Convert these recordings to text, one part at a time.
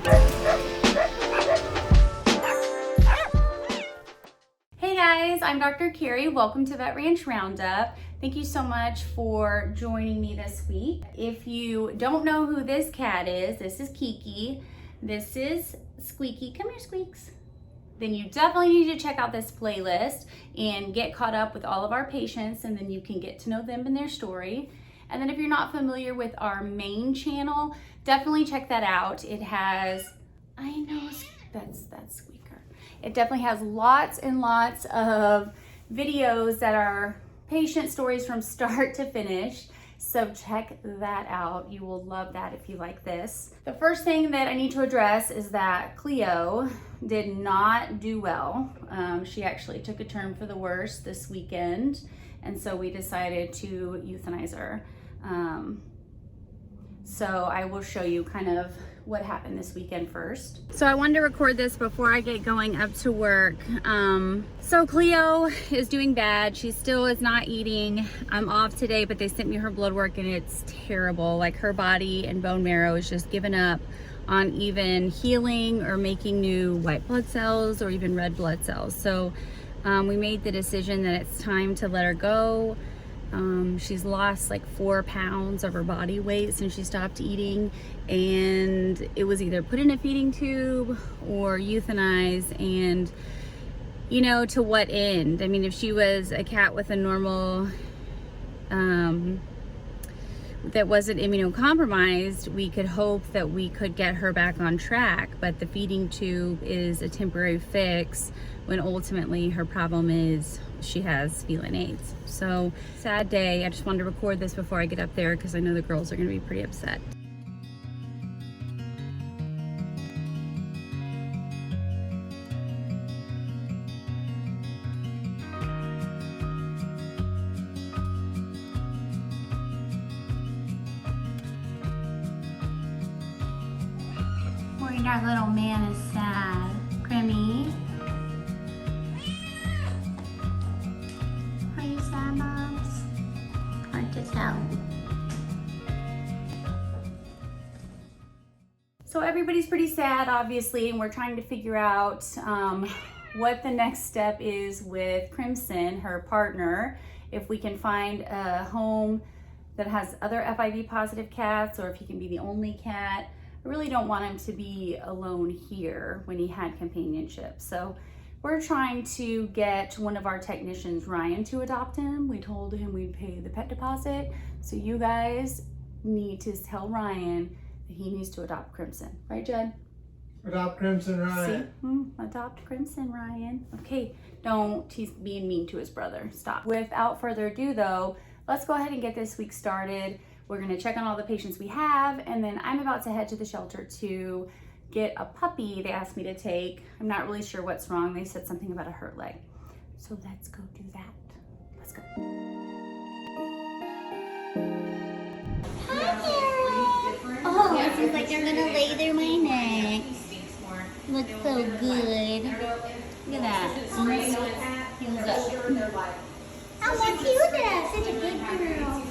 Hey guys, I'm Dr. Carrie. Welcome to Vet Ranch Roundup. Thank you so much for joining me this week. If you don't know who this cat is, this is Kiki. This is Squeaky. Come here, Squeaks. Then you definitely need to check out this playlist and get caught up with all of our patients, and then you can get to know them and their story. And then if you're not familiar with our main channel, definitely check that out. It has, I know that's Squeaker. It definitely has lots and lots of videos that are patient stories from start to finish. So check that out. You will love that if you like this. The first thing that I need to address is that Cleo did not do well. She actually took a turn for the worse this weekend, and so we decided to euthanize her. So I will show you kind of what happened this weekend first. So I wanted to record this before I get going up to work. So Cleo is doing bad. She still is not eating. I'm off today, but they sent me her blood work and it's terrible. Like, her body and bone marrow is just giving up on even healing or making new white blood cells or even red blood cells. So we made the decision that it's time to let her go. She's lost like 4 pounds of her body weight since she stopped eating, and it was either put in a feeding tube or euthanized. And you know, to what end? I mean, if she was a cat with a normal that wasn't immunocompromised, we could hope that we could get her back on track, but the feeding tube is a temporary fix when ultimately her problem is she has feline AIDS. So sad day. I just wanted to record this before I get up there because I know the girls are going to be pretty upset. Our little man is sad. Grimmy. Are you sad, Moms? Hard to tell. So everybody's pretty sad, obviously, and we're trying to figure out what the next step is with Crimson, her partner. If we can find a home that has other FIV positive cats, or if he can be the only cat. I really don't want him to be alone here when he had companionship. So we're trying to get one of our technicians, Ryan, to adopt him. We told him we'd pay the pet deposit. So you guys need to tell Ryan that he needs to adopt Crimson. Right, Jed? Adopt Crimson, Ryan. See? Adopt Crimson, Ryan. Okay, don't. He's being mean to his brother. Stop. Without further ado, though, let's go ahead and get this week started. We're gonna check on all the patients we have, and then I'm about to head to the shelter to get a puppy they asked me to take. I'm not really sure what's wrong. They said something about a hurt leg. So let's go do that. Let's go. Hi, Carol. Oh, it seems like they're gonna lather my neck. Looks so good. Look at that. Heels up. I want you to have such a good girl.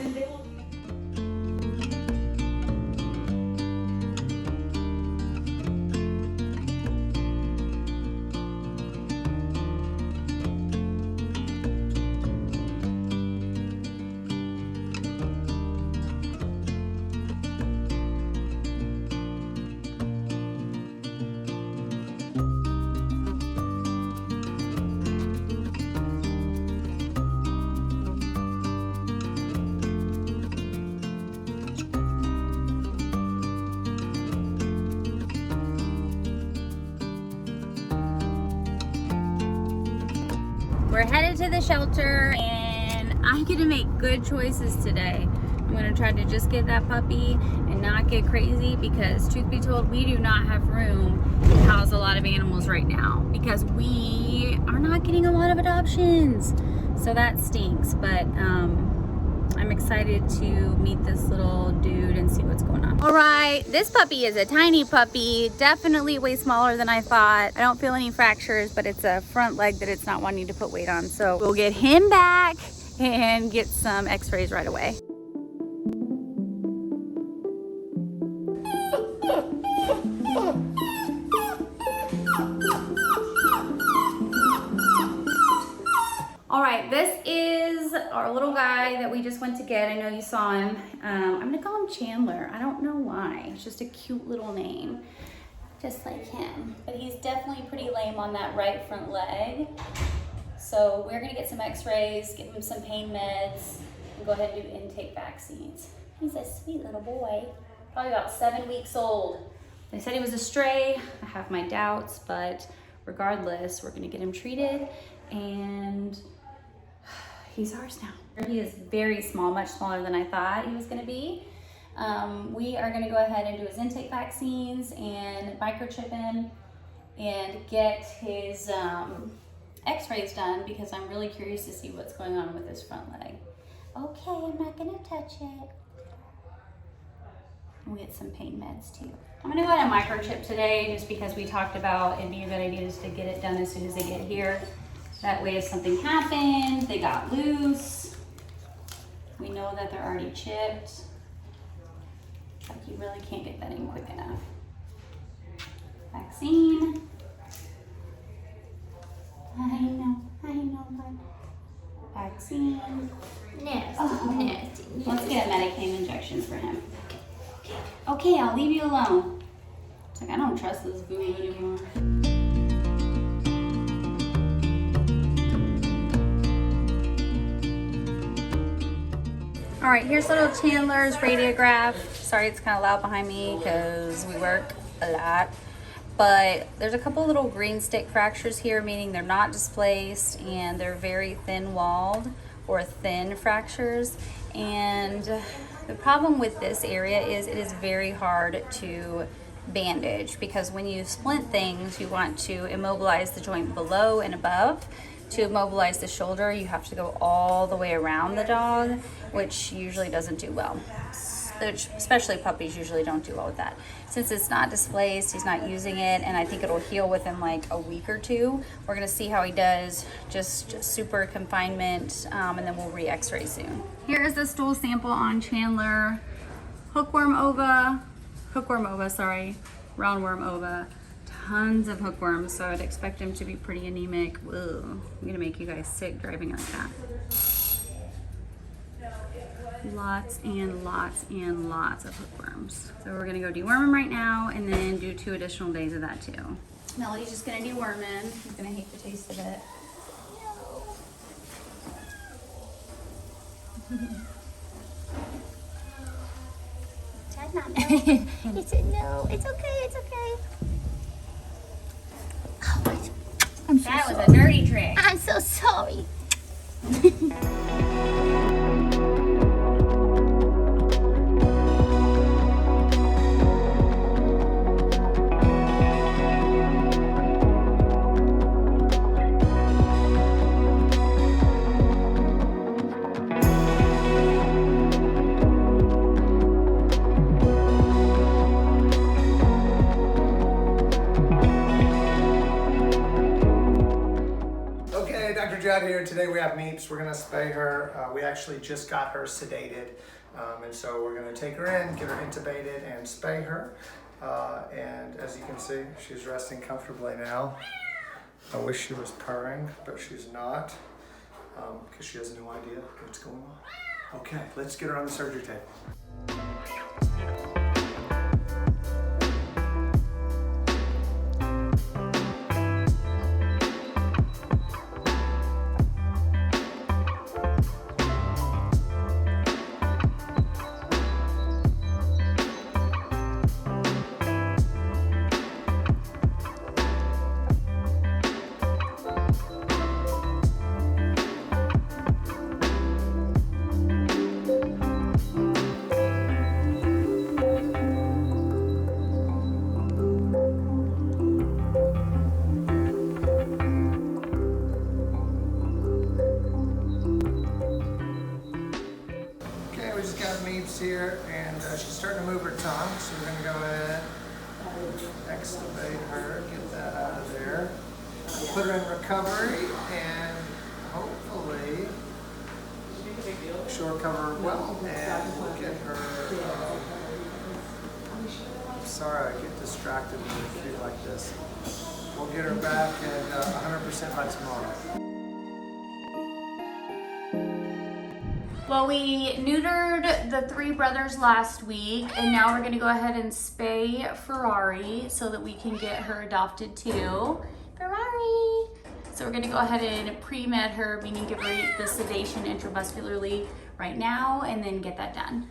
We're headed to the shelter, and I'm gonna make good choices today. I'm gonna try to just get that puppy and not get crazy, because truth be told, we do not have room to house a lot of animals right now because we are not getting a lot of adoptions. So that stinks, but I'm excited to meet this little dude and see what's going on. All right, this puppy is a tiny puppy, definitely way smaller than I thought. I don't feel any fractures, but it's a front leg that it's not wanting to put weight on. So we'll get him back and get some x-rays right away. our little guy that we just went to get. I know you saw him. I'm gonna call him Chandler. I don't know why. It's just a cute little name, just like him. But he's definitely pretty lame on that right front leg. So we're gonna get some x-rays, give him some pain meds, and go ahead and do intake vaccines. He's a sweet little boy, probably about 7 weeks old. They said he was a stray. I have my doubts, but regardless, we're gonna get him treated, and he's ours now. He is very small, much smaller than I thought he was gonna be. We are gonna go ahead and do his intake vaccines and microchip him and get his x-rays done because I'm really curious to see what's going on with his front leg. Okay, I'm not gonna touch it. We'll get some pain meds too. I'm gonna go ahead and microchip today just because we talked about it'd be a good idea just to get it done as soon as they get here. That way if something happened, they got loose, we know that they're already chipped. Like you really can't get that in quick enough. Vaccine. I know, but vaccine. Nasty. Let's get a Medicaid injection for him. Okay, I'll leave you alone. It's like I don't trust this boo anymore. All right, here's little Chandler's radiograph. Sorry, it's kind of loud behind me because we work a lot. But there's a couple little green stick fractures here, meaning they're not displaced and they're very thin walled or thin fractures. And the problem with this area is it is very hard to bandage because when you splint things, you want to immobilize the joint below and above. To immobilize the shoulder, you have to go all the way around the dog, which usually doesn't do well. Especially puppies usually don't do well with that. Since it's not displaced, he's not using it, and I think it'll heal within like a week or two. We're gonna see how he does, just super confinement, and then we'll re-x-ray soon. Here is the stool sample on Chandler. Roundworm ova. Tons of hookworms, so I'd expect him to be pretty anemic. Ugh, I'm gonna make you guys sick driving like that. Lots and lots and lots of hookworms. So we're gonna go deworm him right now and then do 2 additional days of that too. Melody's just gonna deworm him. He's gonna hate the taste of it. Dad, not no. He said no. It's okay. Oh, I'm so That was sorry. a dirty trick. I'm so sorry. Here today we have Meeps. We're gonna spay her. We actually just got her sedated, and so we're gonna take her in, get her intubated, and spay her. And as you can see, she's resting comfortably now. I wish she was purring, but she's not, because she has no idea what's going on. Okay, let's get her on the surgery table. Here, and she's starting to move her tongue, so we're going to go ahead and extubate her, get that out of there. We'll put her in recovery, and hopefully she'll recover well, and we'll get her, I'm sorry I get distracted with a kid like this. We'll get her back at 100% by tomorrow. Well, we neutered the 3 brothers last week, and now we're gonna go ahead and spay Ferrari so that we can get her adopted too. Ferrari! So we're gonna go ahead and pre-med her, meaning give her the sedation intravascularly right now, and then get that done.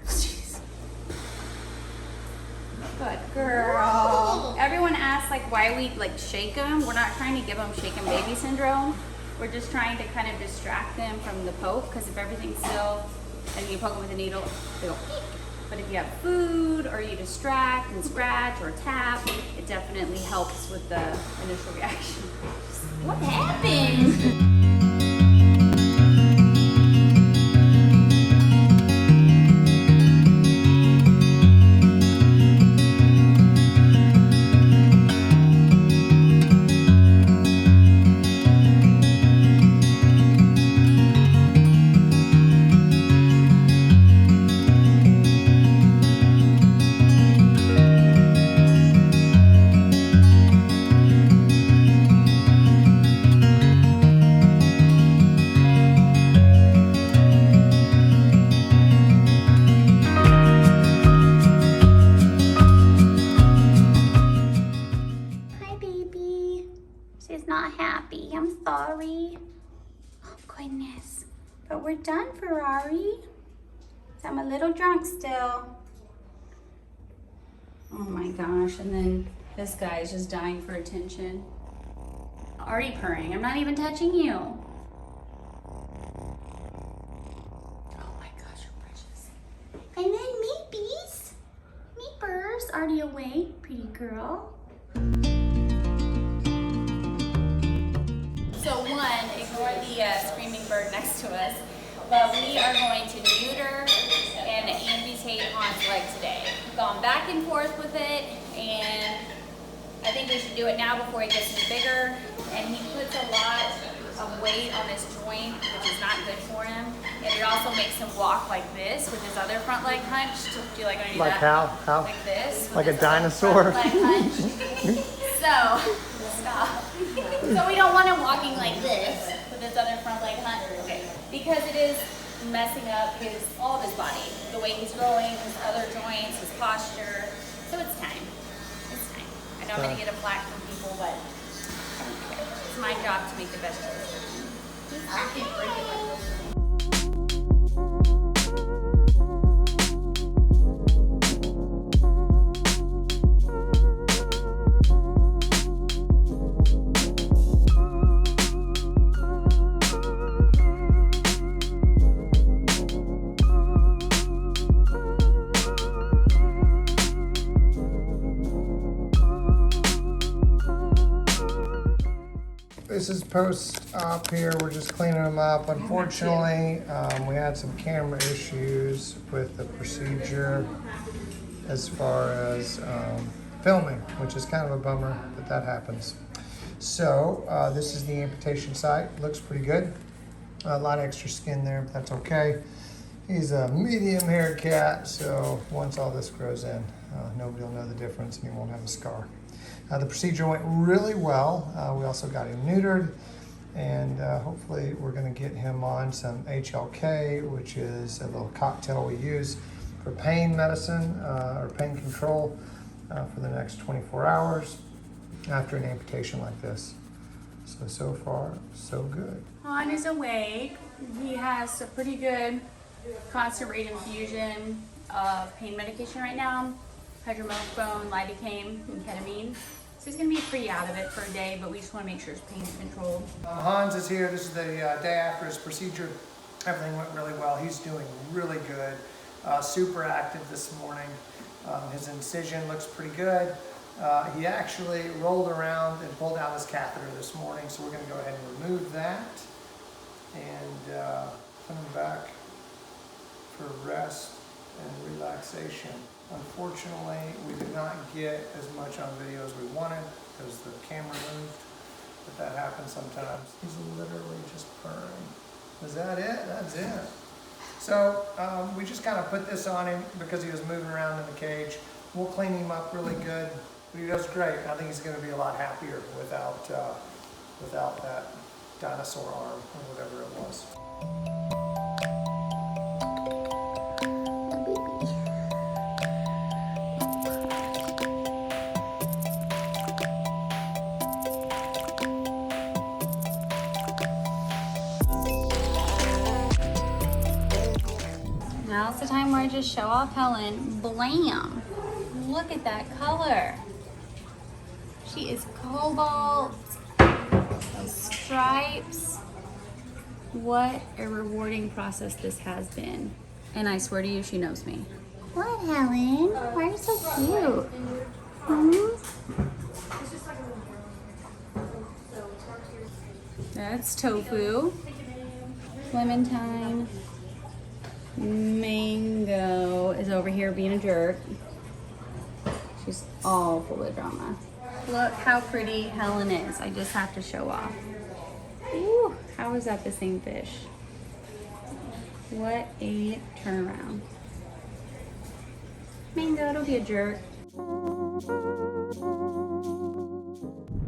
Jeez. Good girl. Everyone asks like why we like shake them. We're not trying to give them shaken baby syndrome. We're just trying to kind of distract them from the poke, because if everything's still and you poke them with a needle, they go eek. But if you have food or you distract and scratch or tap, it definitely helps with the initial reaction. What happened? Ferrari. Oh goodness. But we're done, Ferrari. I'm a little drunk still. Oh my gosh. And then this guy is just dying for attention. Already purring. I'm not even touching you. Oh my gosh, you're precious. And then Meeps. Meepers already awake. Pretty girl. So one, ignore the screaming bird next to us, but we are going to neuter and amputate Han's leg today. We've gone back and forth with it, and I think we should do it now before he gets any bigger. And he puts a lot of weight on this joint, which is not good for him. And it also makes him walk like this with his other front leg hunched. Do you like when I do like that? How? Like this. Like a dinosaur? Front leg hunched. So, stop. So we don't want him walking like this with his other front leg hunched. Okay. Because it is messing up all of his body. The way he's growing, his other joints, his posture. So it's time. It's time. I know I'm going to get a flack from people, but it's my job to make the best choice. I can't break it like this. This is post-op here. We're just cleaning them up. Unfortunately, we had some camera issues with the procedure as far as filming, which is kind of a bummer, but that happens. So this is the amputation site. Looks pretty good. A lot of extra skin there, but that's okay. He's a medium haired cat, so once all this grows in, nobody will know the difference and he won't have a scar. The procedure went really well. We also got him neutered, and hopefully we're going to get him on some HLK, which is a little cocktail we use for pain medicine or pain control for the next 24 hours after an amputation like this. So far, so good. Han is awake. He has a pretty good constant rate infusion of pain medication right now. Hydromorphone, lidocaine, and ketamine. So he's going to be pretty out of it for a day, but we just want to make sure his pain's controlled. Hans is here. This is the day after his procedure. Everything went really well. He's doing really good. Super active this morning. His incision looks pretty good. He actually rolled around and pulled out his catheter this morning, so we're going to go ahead and remove that and put him back for rest and relaxation. Unfortunately, we did not get as much on video as we wanted because the camera moved, but that happens sometimes. He's literally just purring. Is that it? That's it. So we just kind of put this on him because he was moving around in the cage. We'll clean him up really good, but he does great. I think he's going to be a lot happier without that dinosaur arm or whatever it was. the time where I just show off Helen. Blam! Look at that color. She is cobalt. Those stripes. What a rewarding process this has been. And I swear to you, she knows me. What, Helen? Why are you so cute? That's tofu. Clementine. Mango is over here being a jerk. She's all full of drama. Look how pretty Helen is. I just have to show off. Ooh, how is that the same fish? What a turnaround. Mango, don't be a jerk.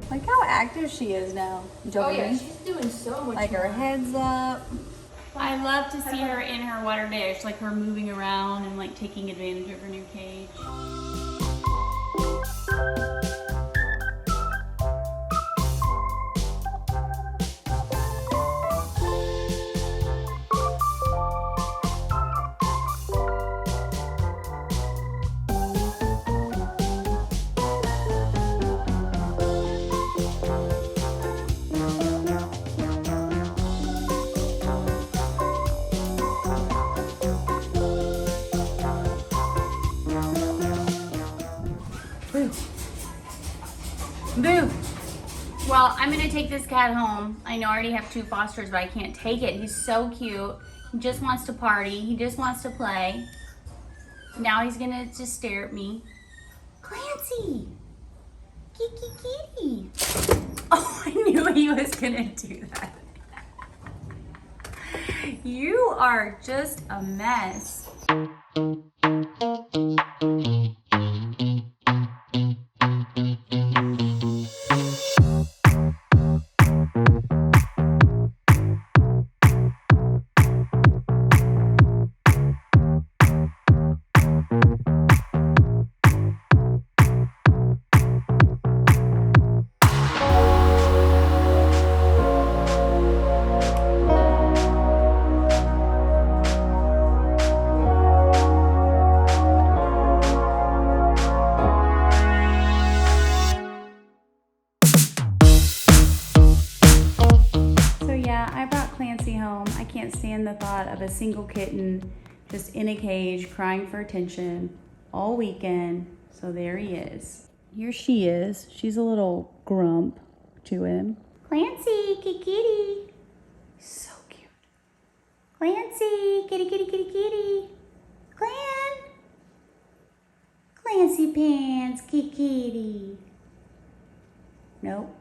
Look how active she is now. Oh yeah, she's doing so much. Like her head's up. I love to see her in her water dish, like her moving around and like taking advantage of her new cage. Boo! Well, I'm gonna take this cat home. I know I already have 2 fosters, but I can't take it. He's so cute. He just wants to party. He just wants to play. Now he's gonna just stare at me. Clancy! Kitty kitty! Oh, I knew he was gonna do that. You are just a mess. Clancy home. I can't stand the thought of a single kitten just in a cage crying for attention all weekend. So there he is. Here she is. She's a little grump to him. Clancy, kitty. So cute. Clancy, kitty, kitty, kitty, kitty. Clancy pants, kitty. Nope.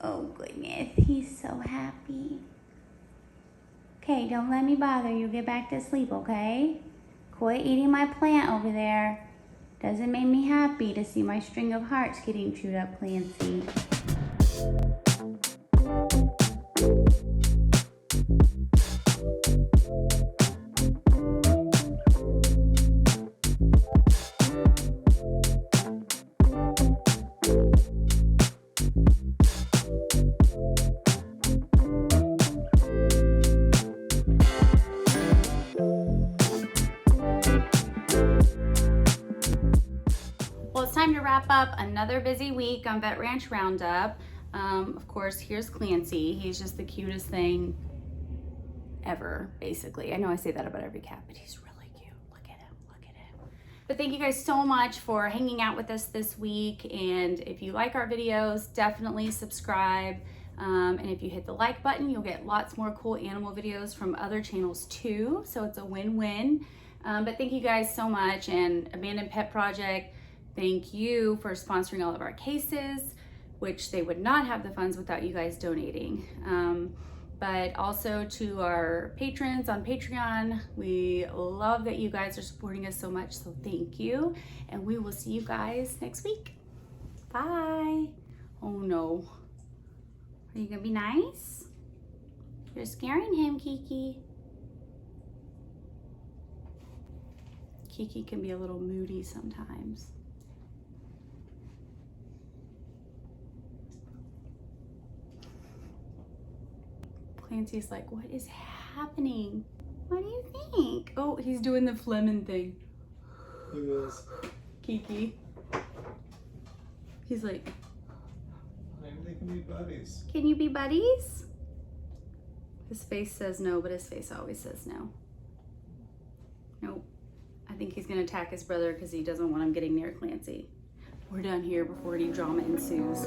Oh goodness, he's so happy. Okay, don't let me bother you. Get back to sleep, okay? Quit eating my plant over there. Doesn't make me happy to see my string of hearts getting chewed up, Clancy. Well, it's time to wrap up another busy week on Vet Ranch Roundup. Of course, here's Clancy. He's just the cutest thing ever, basically. I know I say that about every cat, but he's really cute. Look at him, look at him. But thank you guys so much for hanging out with us this week. And if you like our videos, definitely subscribe. And if you hit the like button, you'll get lots more cool animal videos from other channels too. So it's a win-win. But thank you guys so much. And Abandoned Pet Project, thank you for sponsoring all of our cases, which they would not have the funds without you guys donating. But also to our patrons on Patreon, we love that you guys are supporting us so much, so thank you. And we will see you guys next week. Bye. Oh no. Are you gonna be nice? You're scaring him, Kiki. Kiki can be a little moody sometimes. Clancy's like, what is happening? What do you think? Oh, he's doing the Fleming thing. He is. Kiki. He's like, maybe they can be buddies. can you be buddies? His face says no, but his face always says no. Nope. I think he's gonna attack his brother because he doesn't want him getting near Clancy. We're done here before any drama ensues.